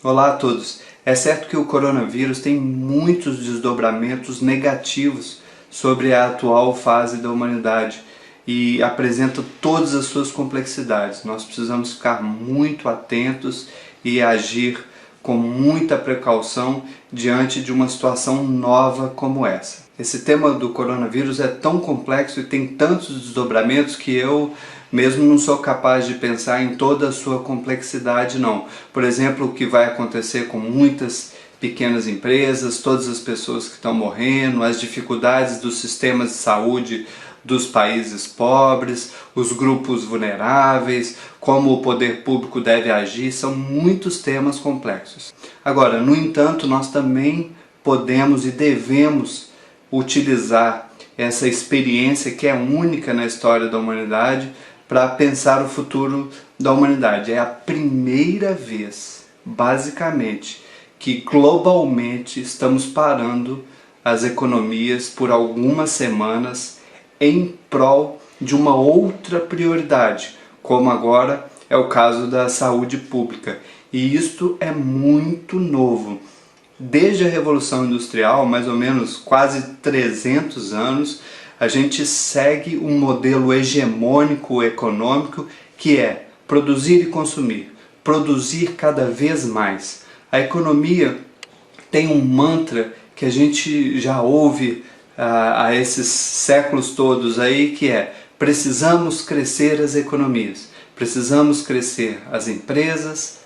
Olá a todos! É certo que o coronavírus tem muitos desdobramentos negativos sobre a atual fase da humanidade e apresenta todas as suas complexidades. Nós precisamos ficar muito atentos e agir com muita precaução diante de uma situação nova como essa. Esse tema do coronavírus é tão complexo e tem tantos desdobramentos que eu mesmo não sou capaz de pensar em toda a sua complexidade não. Por exemplo, o que vai acontecer com muitas pequenas empresas, todas as pessoas que estão morrendo, as dificuldades dos sistemas de saúde dos países pobres, os grupos vulneráveis, como o poder público deve agir, são muitos temas complexos. Agora, no entanto, nós também podemos e devemos utilizar essa experiência que é única na história da humanidade para pensar o futuro da humanidade. É a primeira vez, basicamente, que globalmente estamos parando as economias por algumas semanas em prol de uma outra prioridade, como agora é o caso da saúde pública. E isto é muito novo. Desde a Revolução Industrial, mais ou menos quase 300 anos, a gente segue um modelo hegemônico econômico que é produzir e consumir, produzir cada vez mais. A economia tem um mantra que a gente já ouve há esses séculos todos aí, que é: precisamos crescer as economias, precisamos crescer as empresas,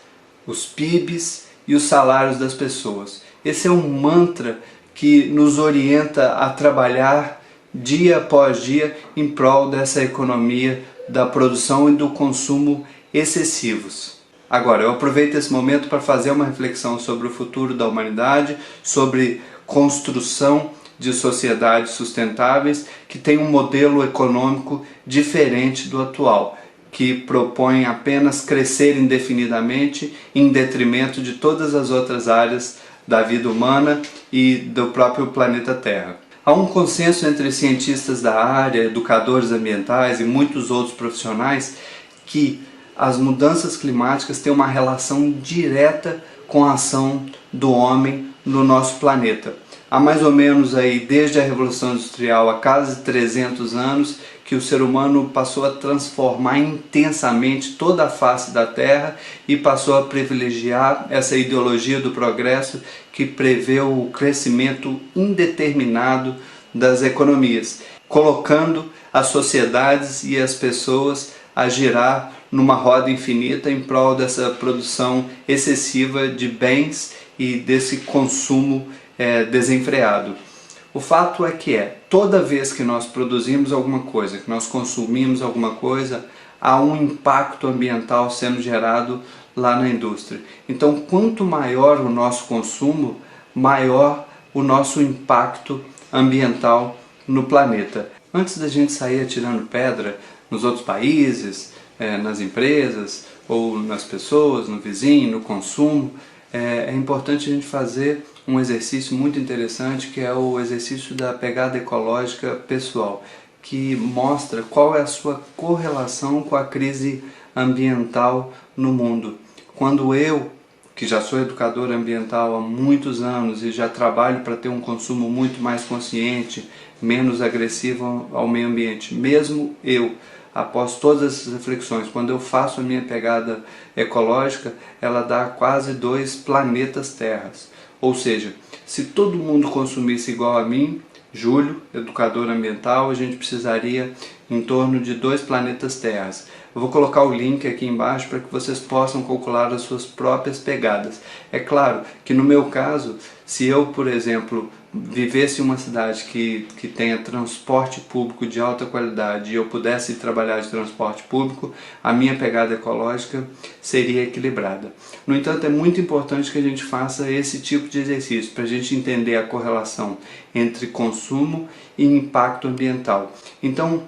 os PIBs e os salários das pessoas. Esse é um mantra que nos orienta a trabalhar dia após dia em prol dessa economia da produção e do consumo excessivos. Agora, eu aproveito esse momento para fazer uma reflexão sobre o futuro da humanidade, sobre construção de sociedades sustentáveis que tem um modelo econômico diferente do atual, que propõe apenas crescer indefinidamente em detrimento de todas as outras áreas da vida humana e do próprio planeta Terra. Há um consenso entre cientistas da área, educadores ambientais e muitos outros profissionais que as mudanças climáticas têm uma relação direta com a ação do homem no nosso planeta. Há mais ou menos aí, desde a Revolução Industrial, há quase 300 anos, que o ser humano passou a transformar intensamente toda a face da Terra e passou a privilegiar essa ideologia do progresso que prevê o crescimento indeterminado das economias, colocando as sociedades e as pessoas a girar numa roda infinita em prol dessa produção excessiva de bens e desse consumo desenfreado. O fato é que toda vez que nós produzimos alguma coisa, que nós consumimos alguma coisa, há um impacto ambiental sendo gerado lá na indústria. Então, quanto maior o nosso consumo, maior o nosso impacto ambiental no planeta. Antes da gente sair atirando pedra nos outros países, nas empresas, ou nas pessoas, no vizinho, no consumo, é importante a gente fazer um exercício muito interessante, que é o exercício da pegada ecológica pessoal, que mostra qual é a sua correlação com a crise ambiental no mundo. Quando eu, que já sou educador ambiental há muitos anos e já trabalho para ter um consumo muito mais consciente, menos agressivo ao meio ambiente, mesmo eu, após todas essas reflexões, quando eu faço a minha pegada ecológica, ela dá quase 2 planetas Terras. Ou seja, se todo mundo consumisse igual a mim, Júlio, educador ambiental, a gente precisaria em torno de 2 planetas Terras. Eu vou colocar o link aqui embaixo para que vocês possam calcular as suas próprias pegadas. É claro que no meu caso, se eu, por exemplo, vivesse em uma cidade que tenha transporte público de alta qualidade e eu pudesse trabalhar de transporte público, a minha pegada ecológica seria equilibrada. No entanto, é muito importante que a gente faça esse tipo de exercício para a gente entender a correlação entre consumo e impacto ambiental. Então,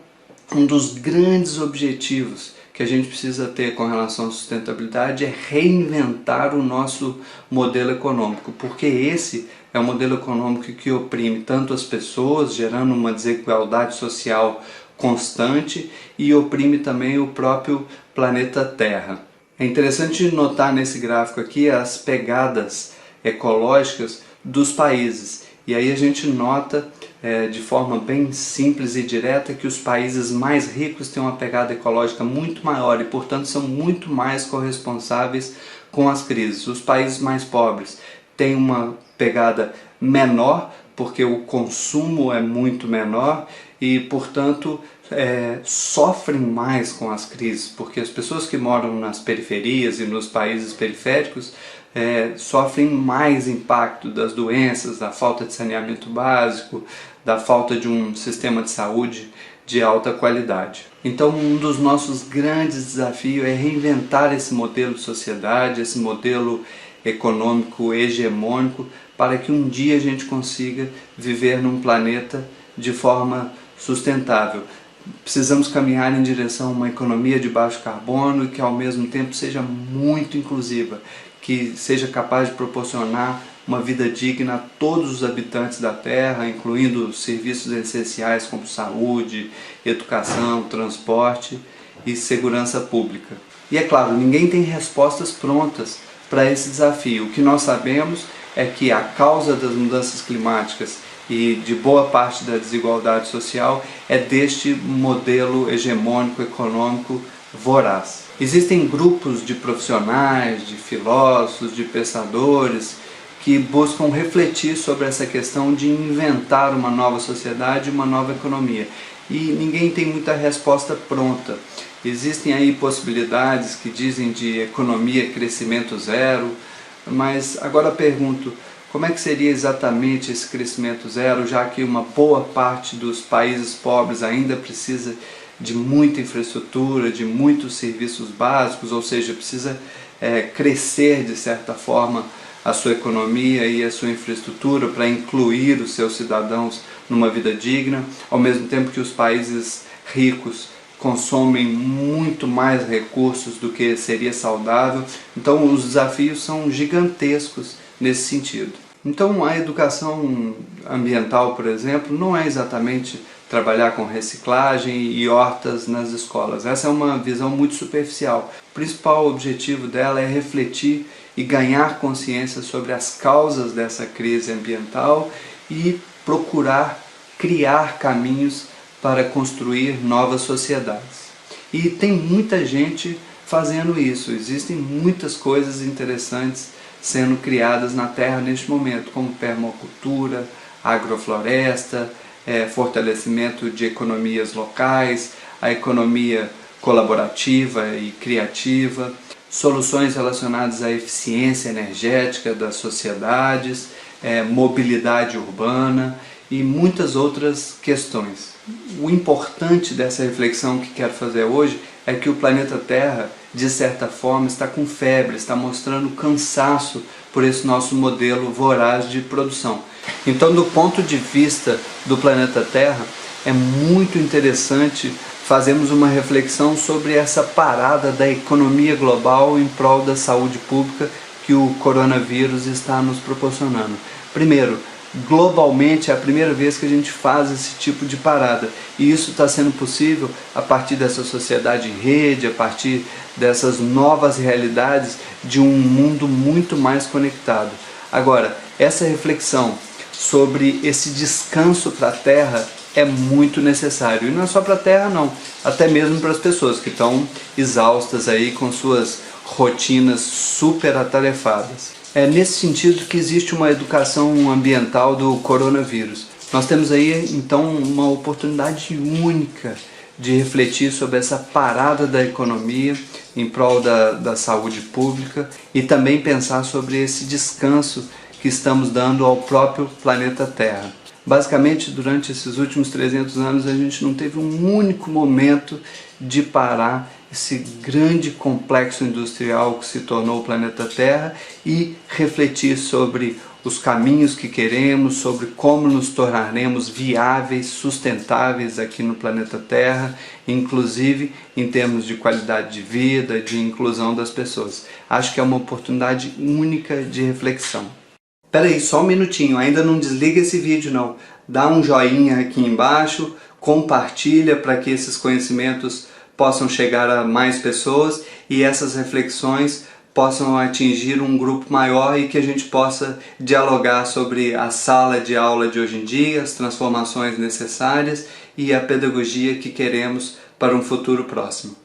um dos grandes objetivos que a gente precisa ter com relação à sustentabilidade é reinventar o nosso modelo econômico, porque esse é um modelo econômico que oprime tanto as pessoas, gerando uma desigualdade social constante, e oprime também o próprio planeta Terra. É interessante notar nesse gráfico aqui as pegadas ecológicas dos países. E aí a gente nota de forma bem simples e direta que os países mais ricos têm uma pegada ecológica muito maior e, portanto, são muito mais corresponsáveis com as crises. Os países mais pobres têm uma pegada menor, porque o consumo é muito menor e, portanto, sofrem mais com as crises, porque as pessoas que moram nas periferias e nos países periféricos sofrem mais impacto das doenças, da falta de saneamento básico, da falta de um sistema de saúde de alta qualidade. Então, um dos nossos grandes desafios é reinventar esse modelo de sociedade, esse modelo econômico hegemônico, para que um dia a gente consiga viver num planeta de forma sustentável. Precisamos caminhar em direção a uma economia de baixo carbono e que ao mesmo tempo seja muito inclusiva, que seja capaz de proporcionar uma vida digna a todos os habitantes da Terra, incluindo serviços essenciais como saúde, educação, transporte e segurança pública. E é claro, ninguém tem respostas prontas para esse desafio. O que nós sabemos é que a causa das mudanças climáticas e de boa parte da desigualdade social é deste modelo hegemônico econômico voraz. Existem grupos de profissionais, de filósofos, de pensadores que buscam refletir sobre essa questão de inventar uma nova sociedade, uma nova economia. E ninguém tem muita resposta pronta. Existem aí possibilidades que dizem de economia crescimento zero, mas agora pergunto, como é que seria exatamente esse crescimento zero, já que uma boa parte dos países pobres ainda precisa de muita infraestrutura, de muitos serviços básicos, ou seja, precisa crescer de certa forma a sua economia e a sua infraestrutura para incluir os seus cidadãos numa vida digna, ao mesmo tempo que os países ricos consomem muito mais recursos do que seria saudável. Então os desafios são gigantescos nesse sentido. Então a educação ambiental, por exemplo, não é exatamente trabalhar com reciclagem e hortas nas escolas. Essa é uma visão muito superficial. O principal objetivo dela é refletir e ganhar consciência sobre as causas dessa crise ambiental e procurar criar caminhos para construir novas sociedades. E tem muita gente fazendo isso. Existem muitas coisas interessantes sendo criadas na Terra neste momento, como permacultura, agrofloresta, fortalecimento de economias locais, a economia colaborativa e criativa, soluções relacionadas à eficiência energética das sociedades, mobilidade urbana e muitas outras questões. O importante dessa reflexão que quero fazer hoje é que o planeta Terra, de certa forma, está com febre, está mostrando cansaço por esse nosso modelo voraz de produção. Então, do ponto de vista do planeta Terra, é muito interessante fazermos uma reflexão sobre essa parada da economia global em prol da saúde pública que o coronavírus está nos proporcionando. Primeiro, globalmente é a primeira vez que a gente faz esse tipo de parada, e isso está sendo possível a partir dessa sociedade em rede, a partir dessas novas realidades de um mundo muito mais conectado. Agora, essa reflexão sobre esse descanso para a Terra é muito necessário, e não é só para a Terra não, até mesmo para as pessoas que estão exaustas aí com suas rotinas super atarefadas. É nesse sentido que existe uma educação ambiental do coronavírus. Nós temos aí então uma oportunidade única de refletir sobre essa parada da economia em prol da saúde pública e também pensar sobre esse descanso que estamos dando ao próprio planeta Terra. Basicamente, durante esses últimos 300 anos, a gente não teve um único momento de parar esse grande complexo industrial que se tornou o planeta Terra e refletir sobre os caminhos que queremos, sobre como nos tornaremos viáveis, sustentáveis aqui no planeta Terra, inclusive em termos de qualidade de vida, de inclusão das pessoas. Acho que é uma oportunidade única de reflexão. Espera aí, só um minutinho, ainda não desliga esse vídeo não. Dá um joinha aqui embaixo, compartilha para que esses conhecimentos possam chegar a mais pessoas e essas reflexões possam atingir um grupo maior e que a gente possa dialogar sobre a sala de aula de hoje em dia, as transformações necessárias e a pedagogia que queremos para um futuro próximo.